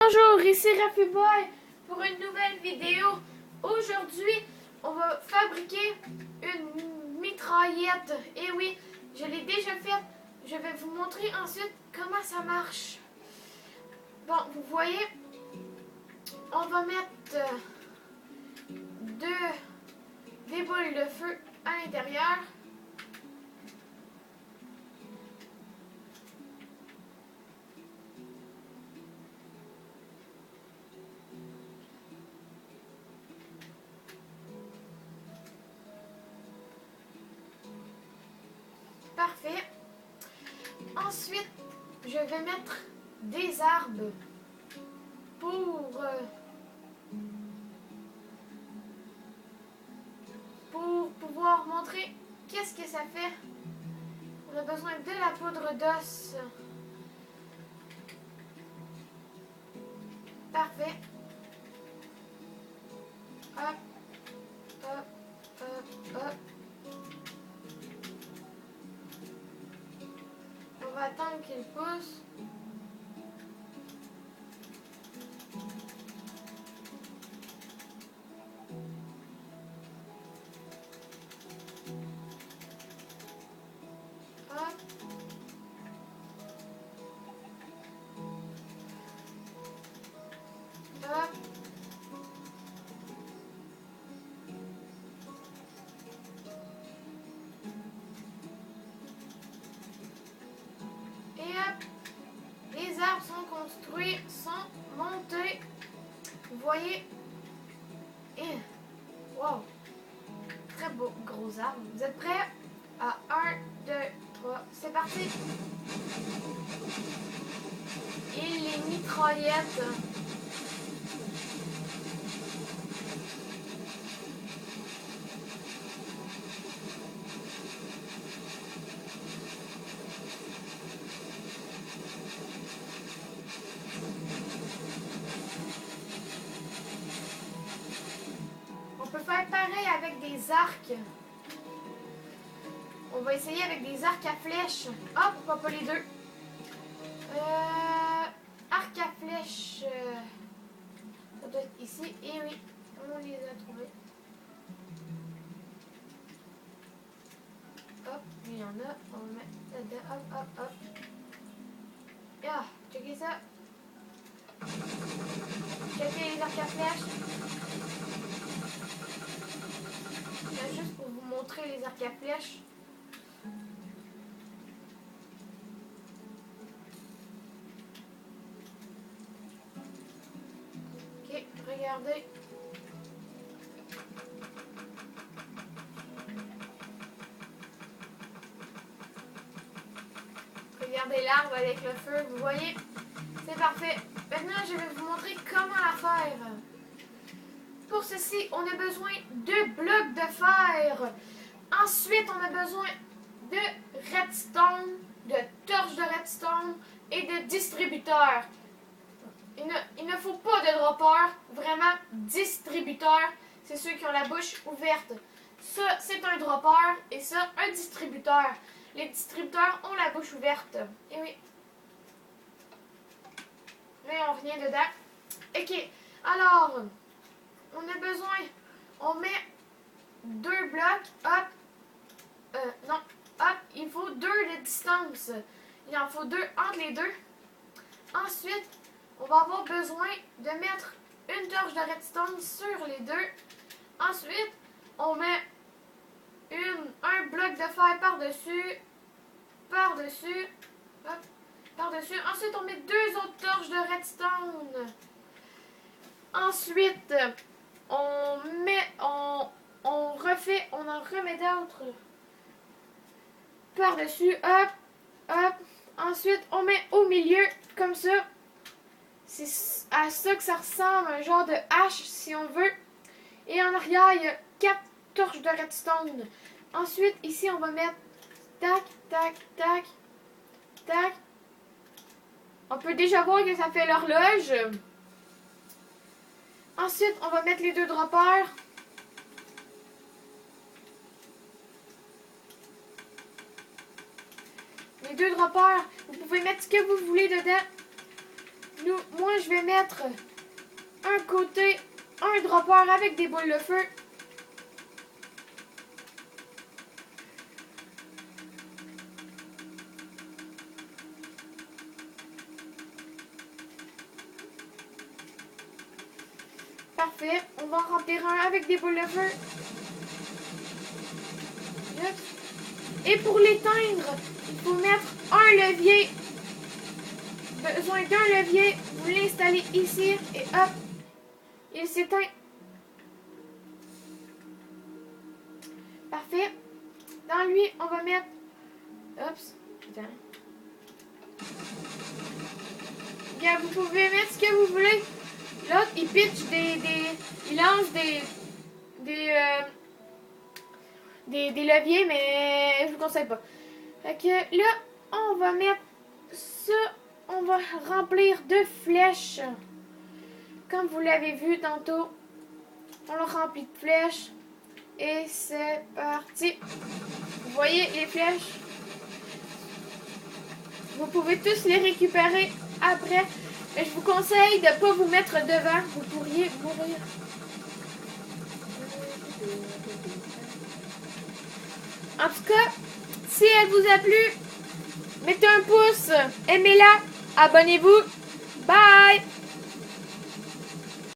Bonjour, ici Rafiboy pour une nouvelle vidéo. Aujourd'hui, on va fabriquer une mitraillette. Et oui, je l'ai déjà faite. Je vais vous montrer ensuite comment ça marche. Bon, vous voyez, on va mettre des boules de feu à l'intérieur. Parfait. Ensuite, je vais mettre des arbres pour pouvoir montrer qu'est-ce que ça fait. On a besoin de la poudre d'os. Parfait. Hop, hop, hop, hop. On va attendre qu'il pousse. Hop. Hop. Et hop. Les arbres sont construits, sont montés. Vous voyez? Et wow! Très beau, gros arbre. Vous êtes prêts? À 1, 2, 3, c'est parti! Et les mitraillettes. On peut faire pareil avec des arcs. On va essayer avec des arcs à flèches. Ah, pourquoi pas les deux? Arc à flèches. Ça doit être ici. Et oui, on les a trouvés. Hop, il y en a. On va mettre là-dedans. Hop, hop, hop. Ah, checkez ça. Checkez les arcs à flèches. Là, juste pour vous montrer les arcs à flèches. Ok, regardez. Regardez l'arbre avec le feu, vous voyez? C'est parfait. Maintenant, je vais vous montrer comment la faire. Pour ceci, on a besoin de blocs de fer. Ensuite, on a besoin de redstone, de torches de redstone et de distributeurs. Il ne faut pas de dropper, vraiment distributeur. C'est ceux qui ont la bouche ouverte. Ça, c'est un dropper et ça, un distributeur. Les distributeurs ont la bouche ouverte. Et oui. Là, on revient dedans. Ok, alors, on a besoin, on met 2 blocs, hop, non, hop, il faut 2 de distance. Il en faut 2 entre les deux. Ensuite, on va avoir besoin de mettre une torche de redstone sur les deux. Ensuite, on met un bloc de fer par-dessus, hop, par-dessus. Ensuite, on met 2 autres torches de redstone. Ensuite, on en remet d'autres par-dessus, hop, hop. Ensuite, on met au milieu, comme ça. C'est à ça que ça ressemble, un genre de hache, si on veut. Et en arrière, il y a 4 torches de redstone. Ensuite, ici, on va mettre tac, tac, tac, tac. On peut déjà voir que ça fait l'horloge. Ensuite, on va mettre les 2 droppers. Les 2 droppers, vous pouvez mettre ce que vous voulez dedans. Moi, je vais mettre un côté, un dropper avec des boules de feu. Parfait. On va en remplir un avec des boules de feu. Et pour l'éteindre, il faut mettre un levier. Besoin d'un levier. Vous l'installez ici et hop, il s'éteint. Parfait. Dans lui, on va mettre... Oups. Putain. Regarde, vous pouvez mettre ce que vous voulez. L'autre, il pitch il lance des leviers, mais je vous conseille pas. Fait que là, on va mettre ça. On va remplir de flèches. Comme vous l'avez vu tantôt, on le remplit de flèches. Et c'est parti. Vous voyez les flèches? Vous pouvez tous les récupérer après. Mais je vous conseille de ne pas vous mettre devant. Vous pourriez mourir. En tout cas, si elle vous a plu, mettez un pouce, aimez-la, abonnez-vous. Bye!